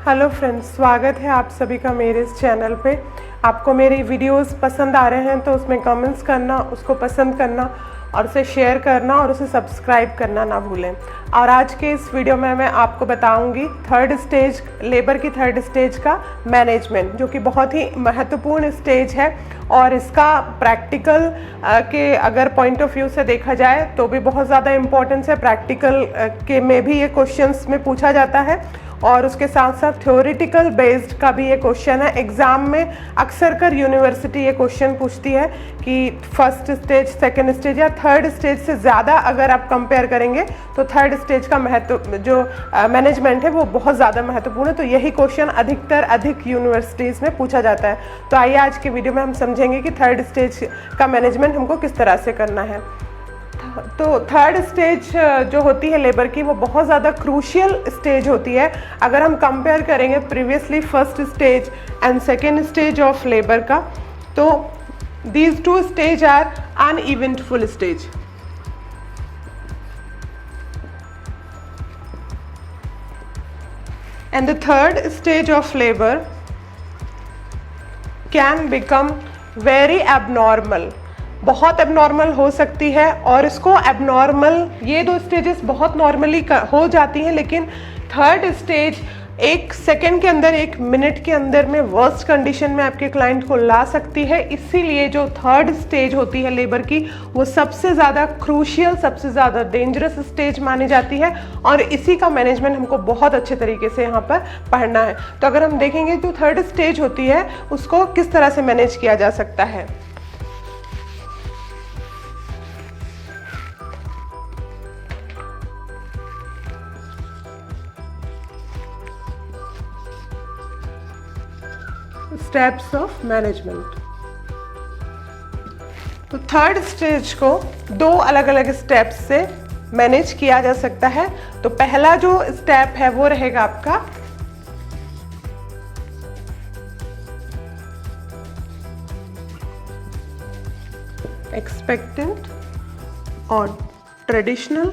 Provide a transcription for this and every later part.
Hello friends, स्वागत है आप सभी का मेरे इस चैनल पे। आपको मेरी वीडियोस पसंद आ रहे हैं तो उसमें कमेंट्स करना, उसको पसंद करना और उसे शेयर करना और उसे सब्सक्राइब करना ना भूलें। और आज के इस वीडियो में मैं आपको बताऊंगी थर्ड स्टेज, लेबर की थर्ड स्टेज का मैनेजमेंट, जो कि बहुत ही महत्वपूर्ण स्टेज है और इसका प्रैक्टिकल के अगर पॉइंट ऑफ व्यू से देखा जाए तो भी बहुत ज़्यादा इम्पोर्टेंस है। प्रैक्टिकल के में भी ये क्वेश्चंस में पूछा जाता है और उसके साथ साथ थ्योरेटिकल बेस्ड का भी ये क्वेश्चन है। एग्ज़ाम में अक्सर कर यूनिवर्सिटी ये क्वेश्चन पूछती है कि फर्स्ट स्टेज, सेकंड स्टेज या थर्ड स्टेज से ज़्यादा अगर आप कंपेयर करेंगे तो थर्ड स्टेज का महत्व जो मैनेजमेंट है वो बहुत ज़्यादा महत्वपूर्ण है। तो यही क्वेश्चन अधिक यूनिवर्सिटीज़ में पूछा जाता है। तो आइए आज के वीडियो में हम समझेंगे कि थर्ड स्टेज का मैनेजमेंट हमको किस तरह से करना है। तो थर्ड स्टेज जो होती है लेबर की, वो बहुत ज़्यादा क्रूशियल स्टेज होती है। अगर हम कंपेयर करेंगे previously first stage and second stage of labour का, तो these two stage are uneventful stage. And the third stage of labour can become very abnormal, बहुत एबनॉर्मल हो सकती है। और इसको एबनॉर्मल, ये दो स्टेजेस बहुत नॉर्मली हो जाती हैं, लेकिन थर्ड स्टेज एक सेकेंड के अंदर, एक मिनट के अंदर में वर्स्ट कंडीशन में आपके क्लाइंट को ला सकती है। इसीलिए जो थर्ड स्टेज होती है लेबर की, वो सबसे ज़्यादा क्रूशियल, सबसे ज़्यादा डेंजरस स्टेज मानी जाती है और इसी का मैनेजमेंट हमको बहुत अच्छे तरीके से यहाँ पर पढ़ना है। तो अगर हम देखेंगे जो थर्ड स्टेज होती है उसको किस तरह से मैनेज किया जा सकता है। Steps of management. तो थर्ड स्टेज को दो अलग अलग स्टेप्स से मैनेज किया जा सकता है। तो पहला जो स्टेप है वो रहेगा आपका एक्सपेक्टेंट और ट्रेडिशनल,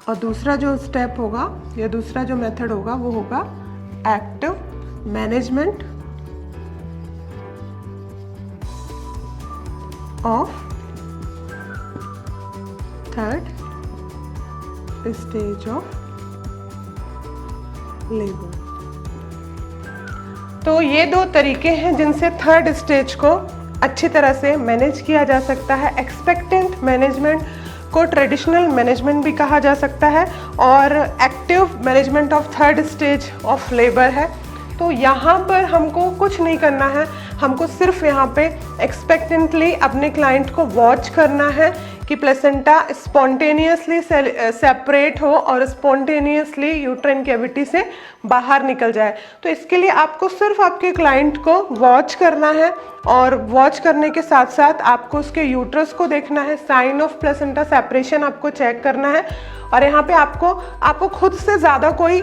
और दूसरा जो स्टेप होगा या दूसरा जो मेथड होगा वो होगा active management of third stage of labour. तो ये दो तरीके हैं जिनसे थर्ड स्टेज को अच्छी तरह से मैनेज किया जा सकता है। एक्सपेक्टेंट मैनेजमेंट को ट्रेडिशनल मैनेजमेंट भी कहा जा सकता है और active management of third stage of labour है। तो यहाँ पर हमको कुछ नहीं करना है, हमको सिर्फ यहाँ पे एक्सपेक्टेंटली अपने क्लाइंट को वॉच करना है कि प्लेसेंटा स्पॉन्टेनियसली सेपरेट हो और स्पॉन्टेनियसली यूट्राइन कैविटी से बाहर निकल जाए। तो इसके लिए आपको सिर्फ आपके क्लाइंट को वॉच करना है और वॉच करने के साथ साथ आपको उसके यूट्रस को देखना है, साइन ऑफ प्लेसेंटा सेपरेशन आपको चेक करना है। और यहाँ पे आपको खुद से ज़्यादा कोई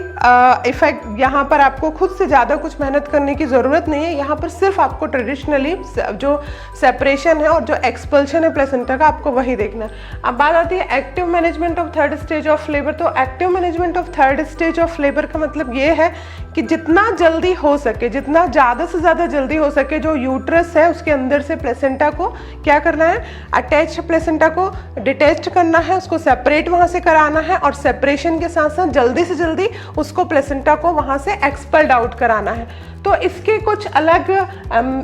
इफेक्ट, यहाँ पर आपको खुद से ज़्यादा कुछ मेहनत करने की ज़रूरत नहीं है। यहाँ पर सिर्फ आपको ट्रेडिशनली जो सेपरेशन है और जो एक्सपल्शन है प्लेसेंटा का, आपको वही देखना है। अब बात आती है active management of third stage of labour. तो active management of third stage of labour का मतलब ये है कि जितना जल्दी हो सके, जितना ज़्यादा से ज़्यादा जल्दी हो सके, जो यूट्रस है उसके अंदर से प्लेसेंटा को क्या करना है, अटैच प्लेसेंटा को डिटैच करना है, उसको सेपरेट वहाँ से कराना है और सेपरेशन के साथ साथ जल्दी से जल्दी उसको प्लेसेंटा को वहाँ से एक्सपल्ड आउट कराना है। तो इसके कुछ अलग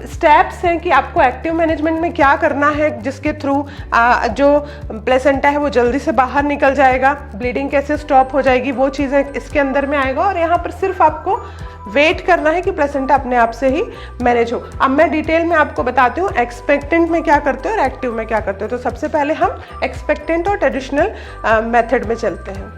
स्टेप्स हैं कि आपको एक्टिव मैनेजमेंट में क्या करना है, जिसके थ्रू जो प्लेसेंटा है वो जल्दी से बाहर निकल जाएगा, ब्लीडिंग कैसे स्टॉप हो जाएगी, वो चीज़ें इसके अंदर में आएगा। और यहाँ पर सिर्फ आपको वेट करना है कि प्लेसेंटा अपने आप से ही मैनेज हो। अब मैं डिटेल में आपको बताती हूँ एक्सपेक्टेंट में क्या करते हो और एक्टिव में क्या करते हो। तो सबसे पहले हम एक्सपेक्टेंट और ट्रेडिशनल मेथड में चलते हैं।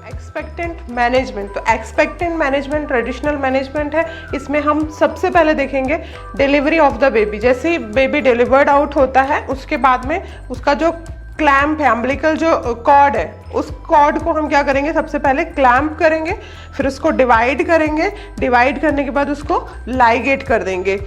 एक्सपेक्टेंट मैनेजमेंट, तो एक्सपेक्टेंट मैनेजमेंट ट्रेडिशनल मैनेजमेंट है। इसमें हम सबसे पहले देखेंगे डिलीवरी ऑफ द बेबी। जैसे ही बेबी डिलीवर्ड आउट होता है उसके बाद में उसका जो क्लैंप है, अम्बिलिकल जो कॉर्ड है, उस कॉर्ड को हम क्या करेंगे, सबसे पहले क्लैंप करेंगे, फिर उसको डिवाइड करेंगे, डिवाइड करने के बाद उसको लाइगेट कर देंगे।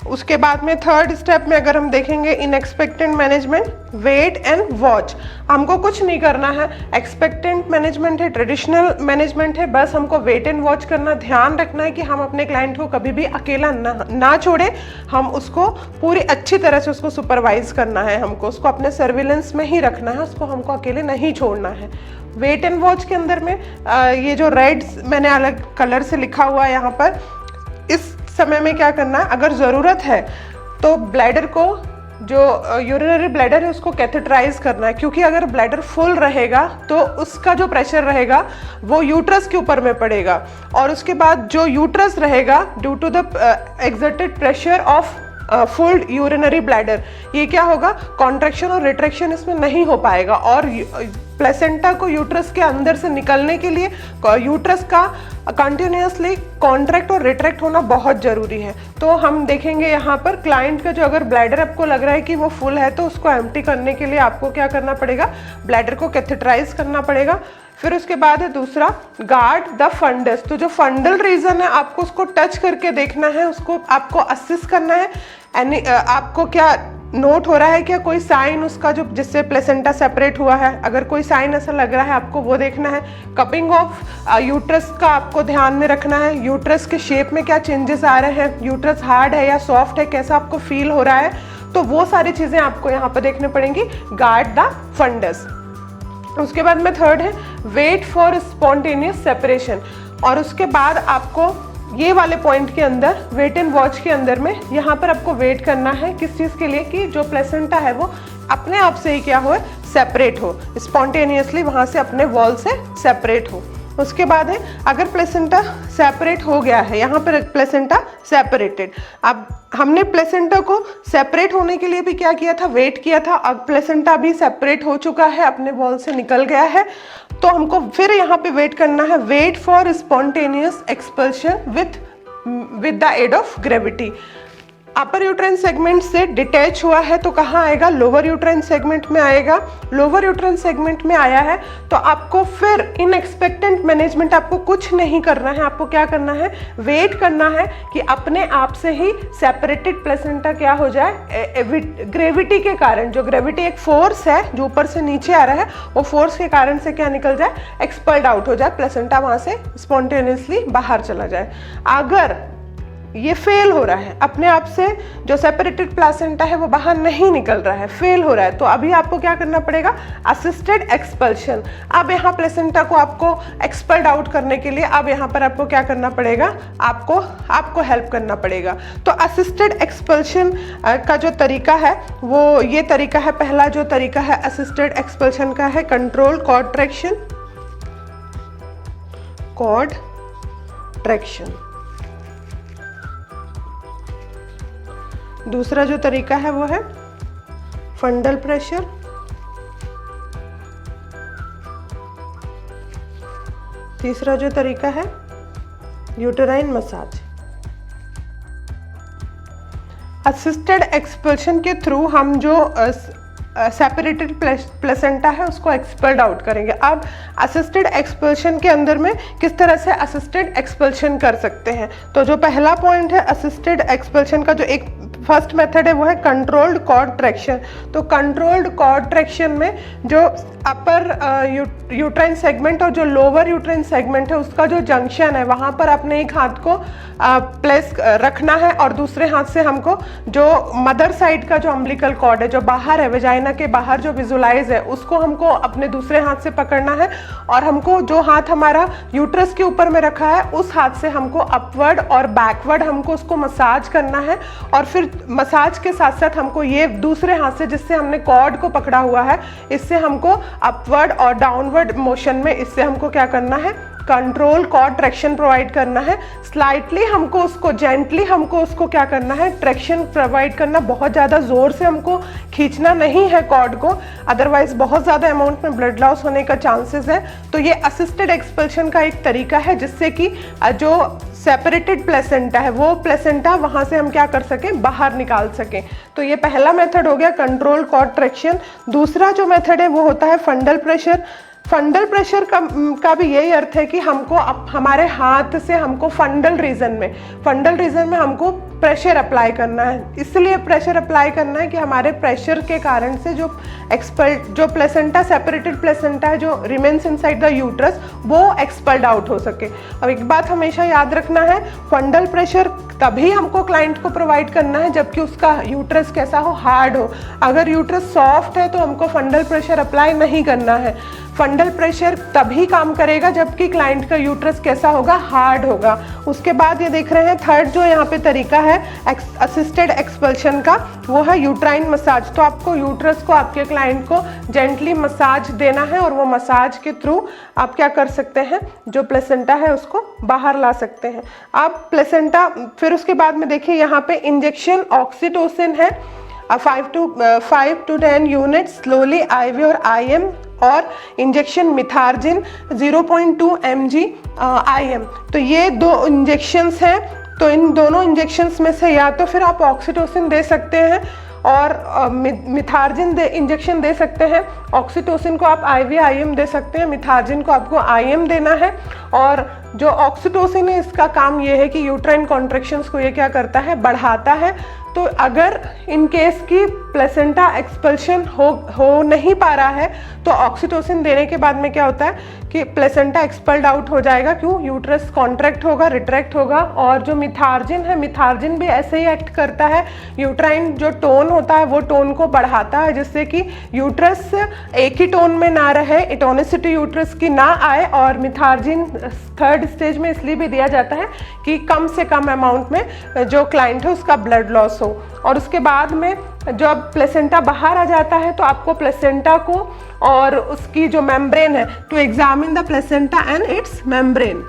उसके बाद में थर्ड स्टेप में अगर हम देखेंगे in expectant management, wait and watch. हमको कुछ नहीं करना है, एक्सपेक्टेंट मैनेजमेंट है, ट्रेडिशनल मैनेजमेंट है, बस हमको वेट एंड वॉच करना, ध्यान रखना है कि हम अपने क्लाइंट को कभी भी अकेला ना छोड़े, हम उसको पूरी अच्छी तरह से उसको सुपरवाइज करना है, हमको उसको अपने सर्विलेंस में ही रखना है, उसको हमको अकेले नहीं छोड़ना है। वेट एंड वॉच के अंदर में ये जो रेड मैंने अलग कलर से लिखा हुआ है यहाँ पर, इस समय में क्या करना है, अगर ज़रूरत है तो ब्लैडर को, जो यूरिनरी ब्लैडर है उसको कैथेटराइज करना है, क्योंकि अगर ब्लैडर फुल रहेगा तो उसका जो प्रेशर रहेगा वो यूट्रस के ऊपर में पड़ेगा, और उसके बाद जो यूट्रस रहेगा due to the exerted pressure of full urinary bladder, ये क्या होगा, कॉन्ट्रैक्शन और रिट्रैक्शन इसमें नहीं हो पाएगा, और प्लेसेंटा को यूट्रस के अंदर से निकलने के लिए यूट्रस का कंटिन्यूसली कॉन्ट्रैक्ट और रिट्रैक्ट होना बहुत ज़रूरी है। तो हम देखेंगे यहाँ पर क्लाइंट का जो अगर ब्लैडर आपको लग रहा है कि वो फुल है तो उसको एम्प्टी करने के लिए आपको क्या करना पड़ेगा, ब्लैडर को कैथेटराइज करना पड़ेगा। फिर उसके बाद है दूसरा, गार्ड द फंडस। तो जो फंडल रीजन है आपको उसको टच करके देखना है, उसको आपको असिस्ट करना है, आपको क्या नोट हो रहा है, क्या कोई साइन उसका जो जिससे प्लेसेंटा सेपरेट हुआ है, अगर कोई साइन ऐसा लग रहा है आपको वो देखना है। कपिंग ऑफ यूट्रस का आपको ध्यान में रखना है, यूट्रस के शेप में क्या चेंजेस आ रहे हैं, यूट्रस हार्ड है या सॉफ्ट है, कैसा आपको फील हो रहा है, तो वो सारी चीज़ें आपको यहाँ पर देखने पड़ेंगी। Guard the fundus. उसके बाद में थर्ड है वेट फॉर स्पॉन्टेनियस सेपरेशन, और उसके बाद आपको ये वाले पॉइंट के अंदर वेट एंड वॉच के अंदर में यहाँ पर आपको वेट करना है किस चीज़ के लिए, कि जो प्लेसेंटा है वो अपने आप से ही क्या हो, सेपरेट हो, स्पॉन्टेनियसली वहाँ से अपने वॉल से सेपरेट हो। उसके बाद है अगर प्लेसेंटा सेपरेट हो गया है, यहाँ पर प्लेसेंटा सेपरेटेड, अब हमने प्लेसेंटा को सेपरेट होने के लिए भी क्या किया था, वेट किया था, अब प्लेसेंटा भी सेपरेट हो चुका है, अपने वॉल से निकल गया है, तो हमको फिर यहाँ पे वेट करना है, wait for spontaneous expulsion with the aid of gravity. Upper uterine segment से डिटैच हुआ है तो कहाँ आएगा, लोअर यूट्राइन सेगमेंट में आएगा। लोअर यूट्राइन सेगमेंट में आया है तो आपको फिर इन एक्सपेक्टेंट मैनेजमेंट आपको कुछ नहीं करना है, आपको क्या करना है, वेट करना है कि अपने आप से ही सेपरेटेड प्लेसेंटा क्या हो जाए, ग्रेविटी के कारण, जो ग्रेविटी एक फोर्स है जो ऊपर से नीचे आ रहा है, वो फोर्स के कारण से क्या निकल जाए, एक्सपल्ड आउट हो जाए, प्लेसेंटा वहाँ से स्पॉन्टेनियसली बाहर चला जाए। अगर ये फेल हो रहा है, अपने आप से जो सेपरेटेड प्लेसेंटा है वो बाहर नहीं निकल रहा है, फेल हो रहा है, तो अभी आपको क्या करना पड़ेगा, असिस्टेड एक्सपल्शन। अब यहाँ प्लेसेंटा को आपको एक्सपल्ड आउट करने के लिए अब यहाँ पर आपको क्या करना पड़ेगा, आपको हेल्प करना पड़ेगा। तो असिस्टेड एक्सपल्शन का जो तरीका है वो ये तरीका है, पहला जो तरीका है असिस्टेड एक्सपल्शन का है control cord traction, cord traction. दूसरा जो तरीका है वो है फंडल प्रेशर, तीसरा जो तरीका है यूटेराइन मसाज। असिस्टेड एक्सपल्शन के थ्रू हम जो सेपरेटेड प्लेसेंटा है उसको एक्सपल्ड आउट करेंगे। अब असिस्टेड एक्सपल्शन के अंदर में किस तरह से असिस्टेड एक्सपल्शन कर सकते हैं, तो जो पहला पॉइंट है असिस्टेड एक्सपल्शन का जो एक फर्स्ट मेथड है वो है कंट्रोल्ड कॉर्ड ट्रैक्शन। तो कंट्रोल्ड कॉर्ड ट्रैक्शन में जो अपर यूट्राइन सेगमेंट और जो लोअर यूट्राइन सेगमेंट है उसका जो जंक्शन है वहाँ पर अपने एक हाथ को प्लेस रखना है और दूसरे हाथ से हमको जो मदर साइड का जो अम्बिलिकल कॉर्ड है जो बाहर है, वेजाइना के बाहर जो विजुलाइज है, उसको हमको अपने दूसरे हाथ से पकड़ना है और हमको जो हाथ हमारा यूट्रस के ऊपर में रखा है उस हाथ से हमको अपवर्ड और बैकवर्ड हमको उसको मसाज करना है। और फिर मसाज के साथ साथ हमको ये दूसरे हाथ से जिससे हमने कॉर्ड को पकड़ा हुआ है इससे हमको अपवर्ड और डाउनवर्ड मोशन में इससे हमको क्या करना है, कंट्रोल कॉर्ड ट्रैक्शन प्रोवाइड करना है। स्लाइटली हमको उसको जेंटली हमको उसको क्या करना है, ट्रैक्शन प्रोवाइड करना, बहुत ज़्यादा ज़ोर से हमको खींचना नहीं है कॉर्ड को, अदरवाइज बहुत ज़्यादा अमाउंट में ब्लड लॉस होने का चांसेस है। तो ये असिस्टेड एक्सपल्शन का एक तरीका है जिससे कि जो सेपरेटेड प्लेसेंटा है वो प्लेसेंटा वहाँ से हम क्या कर सकें, बाहर निकाल सकें। तो ये पहला मेथड हो गया कंट्रोल कॉर्ड ट्रैक्शन। दूसरा जो मेथड है वो होता है फंडल प्रेशर। फंडल प्रेशर का भी यही अर्थ है कि हमको हमारे हाथ से हमको फंडल रीजन में हमको प्रेशर अप्लाई करना है। इसलिए प्रेशर अप्लाई करना है कि हमारे प्रेशर के कारण से जो प्लेसेंटा, सेपरेटेड प्लेसेंटा है जो रिमेन्स इनसाइड द यूट्रस, वो एक्सपल्ड आउट हो सके। अब एक बात हमेशा याद रखना है, फंडल प्रेशर तभी हमको क्लाइंट को प्रोवाइड करना है जबकि उसका यूट्रस कैसा हो, हार्ड हो। अगर यूट्रस सॉफ्ट है तो हमको फंडल प्रेशर अप्लाई नहीं करना है। फंडल प्रेशर तभी काम करेगा जबकि क्लाइंट का यूट्रस कैसा होगा, हार्ड होगा। उसके बाद ये देख रहे हैं थर्ड जो यहाँ पे तरीका है असिस्टेड एक्सपल्शन का, वो है यूट्राइन मसाज। तो आपको यूट्रस को, आपके क्लाइंट को जेंटली मसाज देना है और वो मसाज के थ्रू आप क्या कर सकते हैं, जो प्लेसेंटा है उसको बाहर ला सकते हैं। आप प्लेसेंटा, फिर उसके बाद में देखिए यहाँ पे इंजेक्शन ऑक्सीटोसिन है 5 to 10 यूनिट स्लोली IV और IM, और इंजेक्शन मिथार्जिन 0.2 mg IM। तो ये 2 इंजेक्शंस हैं। तो इन दोनों इंजेक्शंस में से या तो फिर आप ऑक्सीटोसिन दे सकते हैं और मिथार्जिन इंजेक्शन दे सकते हैं। ऑक्सीटोसिन को आप IV IM दे सकते हैं, मिथार्जिन को आपको IM देना है। और जो ऑक्सीटोसिन है इसका काम ये है कि यूट्राइन कॉन्ट्रैक्शंस को ये क्या करता है, बढ़ाता है। तो अगर इन केस की प्लेसेंटा एक्सपल्शन हो नहीं पा रहा है तो ऑक्सीटोसिन देने के बाद में क्या होता है कि प्लेसेंटा एक्सपल्ड आउट हो जाएगा। क्यों? यूट्रस कॉन्ट्रैक्ट होगा, रिट्रैक्ट होगा। और जो मिथार्जिन है, मिथार्जिन भी ऐसे ही एक्ट करता है, यूट्राइन जो टोन होता है वो टोन को बढ़ाता है जिससे कि यूट्रस एक ही टोन में ना रहे, एटोनिसिटी यूट्रस की ना आए। और मिथार्जिन थर्ड स्टेज में इसलिए भी दिया जाता है कि कम से कम अमाउंट में जो क्लाइंट है उसका ब्लड लॉस हो। और उसके बाद में जब प्लेसेंटा बाहर आ जाता है तो आपको प्लेसेंटा को और उसकी जो मेम्ब्रेन है, to examine the placenta and its membrane.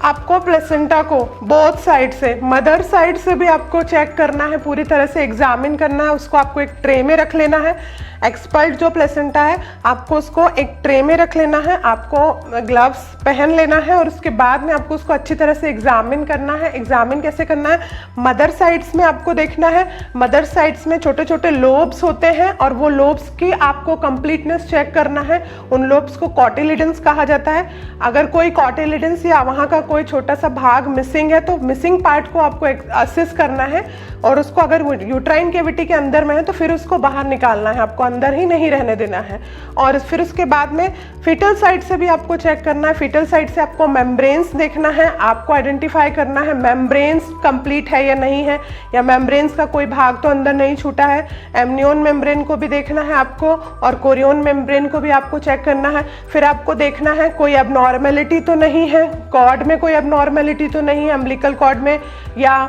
आपको प्लेसेंटा को बोथ साइड से, मदर साइड से भी आपको चेक करना है, पूरी तरह से एग्जामिन करना है। उसको आपको एक ट्रे में रख लेना है। एक्सपर्ट जो प्लेसेंटा है आपको उसको एक ट्रे में रख लेना है, आपको ग्लव्स पहन लेना है और उसके बाद में आपको उसको अच्छी तरह से एग्जामिन करना है। एग्जामिन कैसे करना है? मदर साइड्स में आपको देखना है, मदर साइड्स में छोटे छोटे लोब्स होते हैं और वो लोब्स की आपको कंप्लीटनेस चेक करना है। उन लोब्स को कॉटिलिडेंस कहा जाता है। अगर कोई कॉटिलिडेंस या वहाँ का कोई छोटा सा भाग मिसिंग है तो मिसिंग पार्ट को आपको असिस्ट करना है और उसको, अगर यूट्राइन कैविटी के अंदर में है तो फिर उसको बाहर निकालना है, आपको अंदर ही नहीं रहने देना है। और फिर उसके बाद में फीटल साइड से भी आपको चेक करना है। फीटल साइड से आपको मेम्ब्रेन्स देखना है, आपको आइडेंटिफाई करना है मेम्ब्रेन्स कंप्लीट है या नहीं है, या मेम्ब्रेन्स का कोई भाग तो अंदर नहीं छूटा है। एमनियोन मेम्ब्रेन को भी देखना है आपको और कोरियोन मेम्ब्रेन को भी आपको चेक करना है। फिर आपको देखना है कोई एबनॉर्मेलिटी तो नहीं है, कॉर्ड में कोई एबनॉर्मेलिटी तो नहीं है, अम्बिलिकल कॉर्ड में या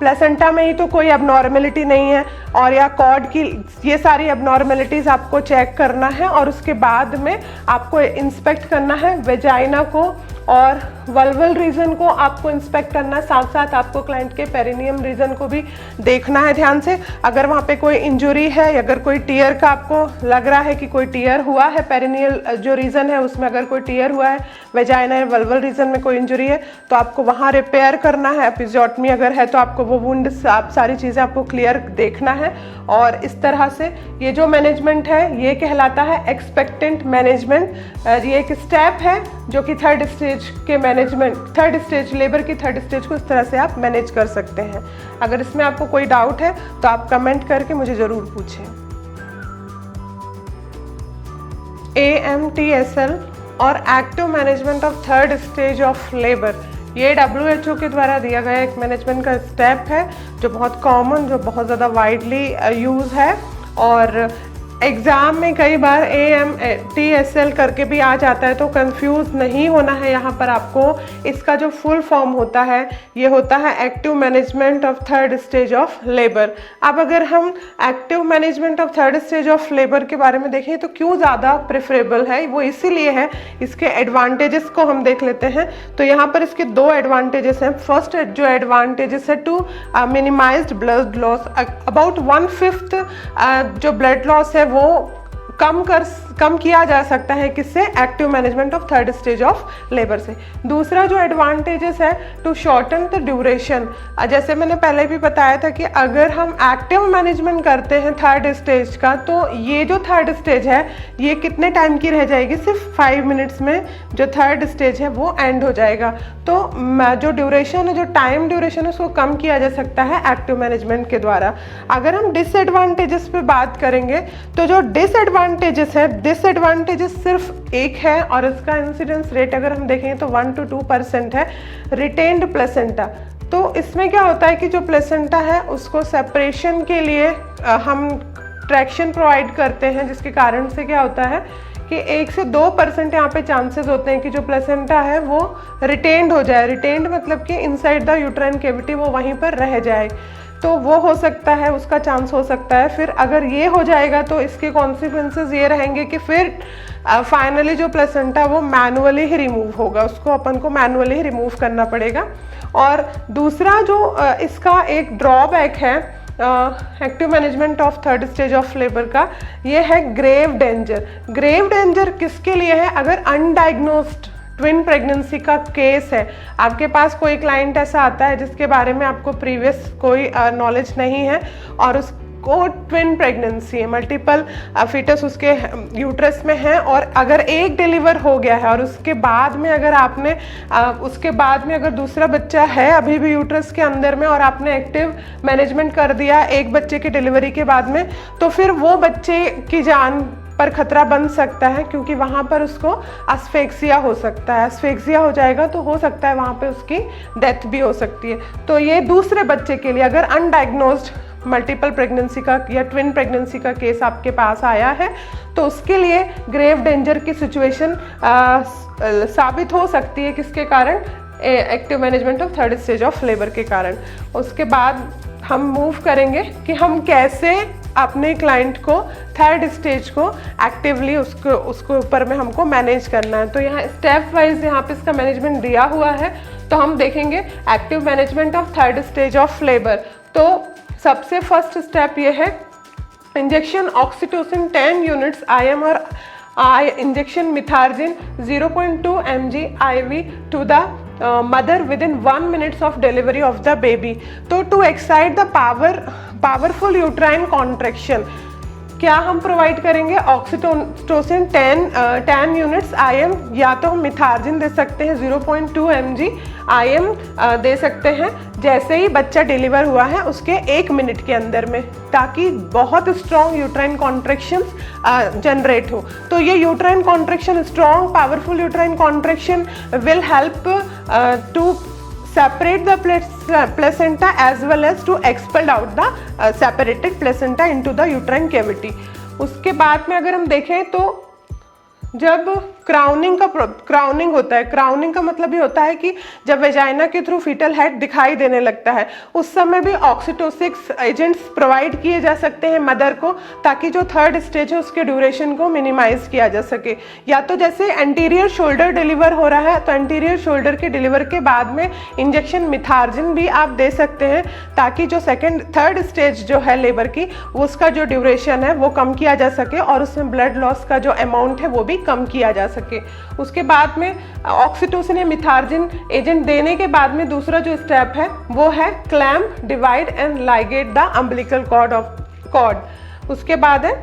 प्लेसेंटा में ही तो कोई एबनॉर्मेलिटी नहीं है, और या कॉर्ड की, ये सारी एबनॉर्मेलिटीज़ आपको चेक करना है। और उसके बाद में आपको इंस्पेक्ट करना है वेजाइना को और वल्वल रीजन को आपको इंस्पेक्ट करना है। साथ साथ आपको क्लाइंट के पेरिनियम रीजन को भी देखना है ध्यान से। अगर वहाँ पे कोई इंजुरी है, अगर कोई टीयर का आपको लग रहा है कि कोई टीयर हुआ है, पेरिनियल जो रीजन है उसमें अगर कोई टीयर हुआ है, वेजाइना या वल्वल रीजन में कोई इंजुरी है तो आपको वहाँ रिपेयर करना है। एपिजोटमी अगर है तो आपको वो वुंड, आप सारी चीज़ें आपको क्लियर देखना है। और इस तरह से ये जो मैनेजमेंट है ये कहलाता है एक्सपेक्टेंट मैनेजमेंट। ये एक स्टेप है जो कि थर्ड स्टेज के मैनेजमेंट, थर्ड स्टेज, लेबर की थर्ड स्टेज को इस तरह से आप मैनेज कर सकते हैं। अगर इसमें आपको कोई डाउट है तो आप कमेंट करके मुझे ज़रूर पूछें। AMTSL और active management of third stage of labour, ये WHO के द्वारा दिया गया एक मैनेजमेंट का स्टेप है जो बहुत कॉमन, जो बहुत ज़्यादा वाइडली यूज़ है। और एग्ज़ाम में कई बार AMTSL करके भी आ जाता है, तो कंफ्यूज नहीं होना है यहाँ पर आपको। इसका जो फुल फॉर्म होता है ये होता है active management of third stage of labour. अब अगर हम active management of third stage of labour के बारे में देखें तो क्यों ज़्यादा प्रेफरेबल है, वो इसीलिए है, इसके एडवांटेजेस को हम देख लेते हैं। तो यहाँ पर इसके 2 एडवांटेजेस हैं। फर्स्ट जो एडवांटेजेस है, to minimised blood loss. About 1/5 जो ब्लड लॉस है वो कम किया जा सकता है किससे, active management of third stage of labour से। दूसरा जो एडवांटेजेस है, टू शॉर्टन द ड्यूरेशन। जैसे मैंने पहले भी बताया था कि अगर हम एक्टिव मैनेजमेंट करते हैं थर्ड स्टेज का, तो ये जो थर्ड स्टेज है ये कितने टाइम की रह जाएगी, सिर्फ 5 मिनट्स में जो थर्ड स्टेज है वो एंड हो जाएगा। तो जो ड्यूरेशन है, जो टाइम ड्यूरेशन है, उसको कम किया जा सकता है एक्टिव मैनेजमेंट के द्वारा। अगर हम डिसएडवांटेजेस पे बात करेंगे तो जो डिसएडवांटेजेस है, डिसएडवांटेजेस सिर्फ एक है और इसका इंसिडेंस रेट अगर हम देखेंगे तो 1 to 2% है, रिटेन्ड प्लेसेंटा। तो इसमें क्या होता है कि जो प्लेसेंटा है उसको सेपरेशन के लिए हम ट्रैक्शन प्रोवाइड करते हैं, जिसके कारण से क्या होता है कि 1 से 2% यहाँ पे चांसेस होते हैं कि जो प्लेसेंटा है वो रिटेन्ड हो जाए। रिटेन्ड मतलब कि इनसाइड द यूट्राइन कैविटी वो वहीं पर रह जाए, तो वो हो सकता है, उसका चांस हो सकता है। फिर अगर ये हो जाएगा तो इसके कॉन्सिक्वेंसेस ये रहेंगे कि फिर फाइनली जो प्लेसेंटा वो मैनुअली ही रिमूव होगा, उसको अपन को मैनुअली ही रिमूव करना पड़ेगा। और दूसरा जो इसका एक ड्रॉबैक है active management of third stage of labour का, ये है ग्रेव डेंजर। ग्रेव डेंजर किसके लिए है, अगर अनडायग्नोस्ड ट्विन प्रेगनेंसी का केस है, आपके पास कोई क्लाइंट ऐसा आता है जिसके बारे में आपको प्रीवियस कोई नॉलेज नहीं है और उसको ट्विन प्रेगनेंसी है, मल्टीपल फीटस उसके यूट्रस में है, और अगर एक डिलीवर हो गया है और उसके बाद में अगर आपने उसके बाद में अगर दूसरा बच्चा है अभी भी यूट्रस के अंदर में और आपने एक्टिव मैनेजमेंट कर दिया एक बच्चे की डिलीवरी के बाद में, तो फिर वो बच्चे की जान पर खतरा बन सकता है, क्योंकि वहाँ पर उसको एस्फेक्सिया हो सकता है। एस्फेक्सिया हो जाएगा तो हो सकता है वहाँ पे उसकी डेथ भी हो सकती है। तो ये दूसरे बच्चे के लिए अगर अनडायग्नोस्ड मल्टीपल प्रेगनेंसी का या ट्विन प्रेगनेंसी का केस आपके पास आया है तो उसके लिए ग्रेव डेंजर की सिचुएशन साबित हो सकती है, किसके कारण, active management of third stage of labour के कारण। उसके बाद हम मूव करेंगे कि हम कैसे अपने क्लाइंट को थर्ड स्टेज को एक्टिवली उसको ऊपर में हमको मैनेज करना है। तो यहाँ स्टेप वाइज यहाँ पे इसका मैनेजमेंट दिया हुआ है। तो हम देखेंगे active management of third stage of labour. तो सबसे फर्स्ट स्टेप ये है इंजेक्शन ऑक्सीटोसिन 10 यूनिट्स IM और injection methergine 0.2 mg IV to the mother within 1 minutes of delivery of the baby। तो to excite the powerful uterine contraction क्या हम provide करेंगे, oxytocin 10 units IM, या तो हम मिथार्जिन दे सकते हैं 0.2 mg IM दे सकते हैं जैसे ही बच्चा डिलीवर हुआ है उसके 1 मिनट के अंदर में, ताकि बहुत स्ट्रॉन्ग यूट्राइन कॉन्ट्रैक्शंस जनरेट हो। तो ये uterine contraction, strong powerful uterine contraction will help to separate the placenta as well as to expel out the separated placenta into the uterine cavity। उसके बाद में अगर हम देखें तो जब क्राउनिंग होता है, क्राउनिंग का मतलब ये होता है कि जब वेजाइना के थ्रू फीटल हेड दिखाई देने लगता है उस समय भी ऑक्सीटोसिक्स एजेंट्स प्रोवाइड किए जा सकते हैं मदर को, ताकि जो थर्ड स्टेज है उसके ड्यूरेशन को मिनिमाइज किया जा सके। या तो जैसे एंटीरियर शोल्डर डिलीवर हो रहा है तो एंटीरियर शोल्डर के डिलीवर के बाद में इंजेक्शन मिथार्जिन भी आप दे सकते हैं, ताकि जो थर्ड स्टेज जो है लेबर की उसका जो ड्यूरेशन है वो कम किया जा सके और उसमें ब्लड लॉस का जो अमाउंट है वो भी कम किया जा सके। उसके बाद में ऑक्सीटोसिन या मिथार्जिन एजेंट देने के बाद में दूसरा जो स्टेप है वो है clamp, divide and ligate the umbilical cord. उसके बाद है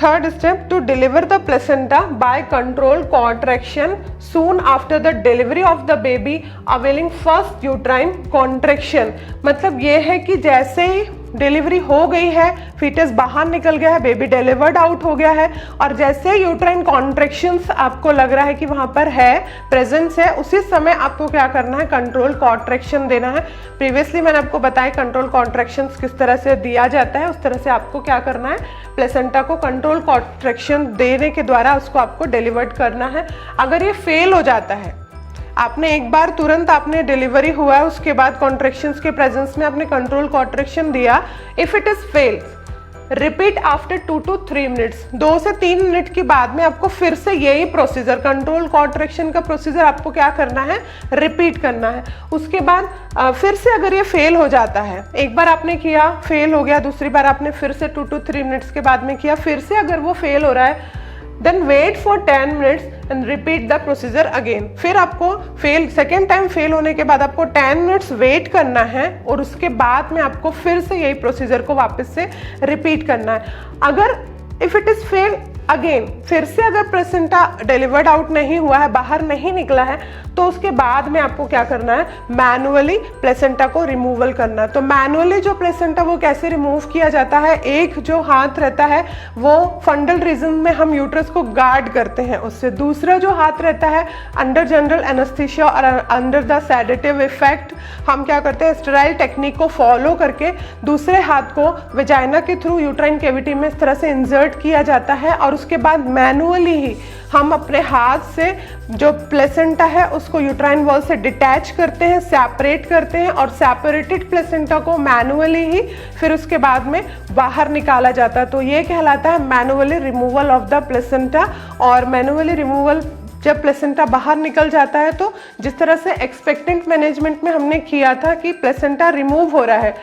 third step to deliver the placenta by control contraction soon after the delivery of the baby awaiting first uterine contraction. मतलब ये है कि जैसे ही डिलीवरी हो गई है, फीटस बाहर निकल गया है, बेबी डिलीवर्ड आउट हो गया है और जैसे यूट्राइन कॉन्ट्रैक्शंस आपको लग रहा है कि वहाँ पर है, प्रेजेंस है, उसी समय आपको क्या करना है, कंट्रोल कॉन्ट्रैक्शन देना है। प्रीवियसली मैंने आपको बताया कंट्रोल कॉन्ट्रैक्शंस किस तरह से दिया जाता है, उस तरह से आपको क्या करना है, प्लेसेंटा को कंट्रोल कॉन्ट्रैक्शन देने के द्वारा उसको आपको डिलीवर्ड करना है। अगर ये फेल हो जाता है, आपने एक बार तुरंत आपने डिलीवरी हुआ है उसके बाद कॉन्ट्रैक्शंस के प्रेजेंस में आपने कंट्रोल कॉन्ट्रैक्शन दिया, if it is fail, repeat after 2 to 3 minutes. 2 से 3 मिनट के बाद में आपको फिर से यही प्रोसीजर, कंट्रोल कॉन्ट्रैक्शन का प्रोसीजर आपको क्या करना है, रिपीट करना है। उसके बाद फिर से अगर ये फेल हो जाता है, एक बार आपने किया फेल हो गया, दूसरी बार आपने फिर से 2 to 3 मिनट्स के बाद में किया, फिर से अगर वो फेल हो रहा है, then wait for 10 minutes and repeat the procedure again. फिर आपको सेकेंड टाइम फेल होने के बाद आपको 10 मिनट्स वेट करना है और उसके बाद में आपको फिर से यही प्रोसीजर को वापस से रिपीट करना है। अगर if it is fail again, फिर से अगर प्लेसेंटा डिलीवर्ड आउट नहीं हुआ है, बाहर नहीं निकला है, तो उसके बाद में आपको क्या करना है, मैनुअली प्लेसेंटा को रिमूवल करना है। तो मैनुअली जो प्लेसेंटा वो कैसे रिमूव किया जाता है, एक जो हाथ रहता है वो फंडल रीजन में हम यूट्रस को गार्ड करते हैं उससे, दूसरा जो हाथ रहता है अंडर जनरल एनेस्थीसिया और अंडर द सेडेटिव इफेक्ट हम क्या करते हैं, स्टेराइल टेक्निक को फॉलो करके दूसरे हाथ को वेजाइना के थ्रू यूट्राइन कैविटी में इस तरह से इंसर्ट किया जाता है और उसके बाद मैनुअली ही हम अपने हाथ से जो प्लेसेंटा है उसको यूट्राइन वॉल से डिटैच करते हैं, सेपरेट करते हैं और सेपरेटेड प्लेसेंटा को मैनुअली ही फिर उसके बाद में बाहर निकाला जाता है। तो ये कहलाता है manually removal of the placenta. और मैनुअली रिमूवल जब प्लेसेंटा बाहर निकल जाता है तो जिस तरह से एक्सपेक्टेंट मैनेजमेंट में हमने किया था कि प्लेसेंटा रिमूव हो रहा है,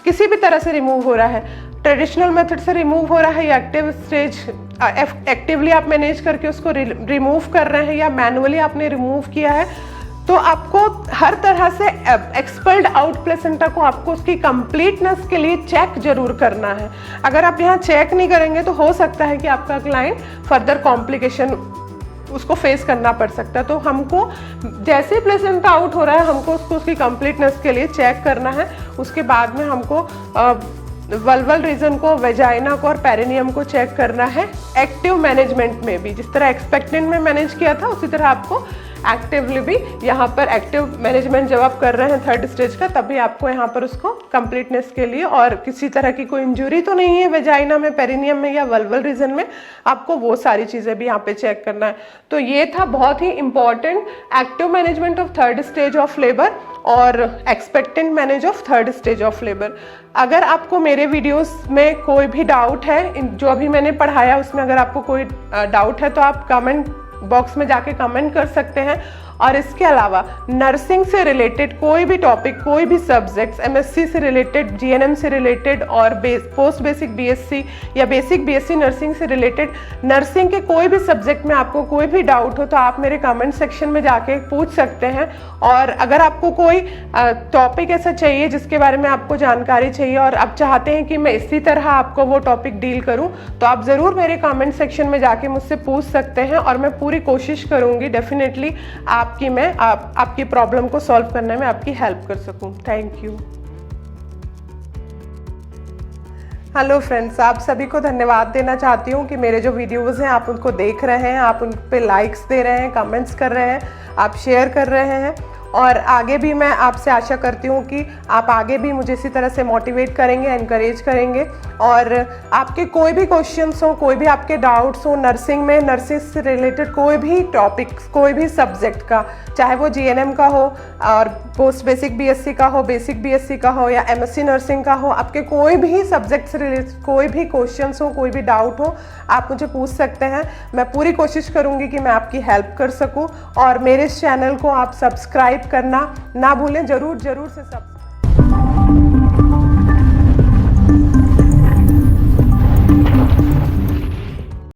किसी भी तरह से रिमूव हो रहा है, ट्रेडिशनल मेथड से रिमूव हो रहा है या एक्टिव स्टेज एक्टिवली आप मैनेज करके उसको रिमूव कर रहे हैं या मैनुअली आपने रिमूव किया है, तो आपको हर तरह से एक्सपेल्ड आउट प्लेसेंटा को आपको उसकी कंप्लीटनेस के लिए चेक जरूर करना है। अगर आप यहाँ चेक नहीं करेंगे तो हो सकता है कि आपका क्लाइंट फर्दर कॉम्प्लिकेशन उसको फेस करना पड़ सकता है। तो हमको जैसे ही प्लेसेंटा आउट हो रहा है हमको उसको उसकी कंप्लीटनेस के लिए चेक करना है। उसके बाद में हमको वल्वल रीजन को, वेजाइना को और पेरिनियम को चेक करना है। एक्टिव मैनेजमेंट में भी जिस तरह एक्सपेक्टेंट में मैनेज किया था उसी तरह आपको एक्टिवली भी यहाँ पर एक्टिव मैनेजमेंट जब आप कर रहे हैं थर्ड स्टेज का, तभी आपको यहाँ पर उसको कंप्लीटनेस के लिए और किसी तरह की कोई इंजरी तो नहीं है वेजाइना में, पेरिनियम में या वल्वल रीजन में, आपको वो सारी चीज़ें भी यहाँ पे चेक करना है। तो ये था बहुत ही important active management of third stage of labour और expectant manage of third stage of labour. अगर आपको मेरे वीडियोस में कोई भी डाउट है, जो अभी मैंने पढ़ाया उसमें अगर आपको कोई डाउट है तो आप कमेंट बॉक्स में जाके कमेंट कर सकते हैं। और इसके अलावा नर्सिंग से रिलेटेड कोई भी टॉपिक, कोई भी सब्जेक्ट्स, एमएससी से रिलेटेड, जीएनएम से रिलेटेड और पोस्ट बेसिक बीएससी या बेसिक बीएससी नर्सिंग से रिलेटेड, नर्सिंग के कोई भी सब्जेक्ट में आपको कोई भी डाउट हो तो आप मेरे कमेंट सेक्शन में जाके पूछ सकते हैं। और अगर आपको कोई टॉपिक ऐसा चाहिए जिसके बारे में आपको जानकारी चाहिए और आप चाहते हैं कि मैं इसी तरह आपको वो टॉपिक डील करूं, तो आप ज़रूर मेरे कमेंट सेक्शन में जाके मुझसे पूछ सकते हैं और मैं पूरी कोशिश करूंगी डेफिनेटली आपकी प्रॉब्लम को सॉल्व करने में आपकी हेल्प कर सकूं। Thank you. हेलो फ्रेंड्स, आप सभी को धन्यवाद देना चाहती हूँ कि मेरे जो वीडियोस हैं आप उनको देख रहे हैं, आप उन पे लाइक्स दे रहे हैं, कमेंट्स कर रहे हैं, आप शेयर कर रहे हैं और आगे भी मैं आपसे आशा करती हूँ कि आप आगे भी मुझे इसी तरह से मोटिवेट करेंगे, एनकरेज करेंगे। और आपके कोई भी क्वेश्चंस हो, कोई भी आपके डाउट्स हो नर्सिंग में, नर्सिंग से रिलेटेड कोई भी टॉपिक्स, कोई भी सब्जेक्ट का, चाहे वो जीएनएम का हो और पोस्ट बेसिक बीएससी का हो, बेसिक बीएससी का हो या एमएससी नर्सिंग का हो, आपके कोई भी सब्जेक्ट से रिलेटेड कोई भी क्वेश्चंस हो, कोई भी डाउट हो, आप मुझे पूछ सकते हैं। मैं पूरी कोशिश करूँगी कि मैं आपकी हेल्प कर सकूँ। और मेरे इस चैनल को आप सब्सक्राइब करना ना भूलें, ज़रूर से सब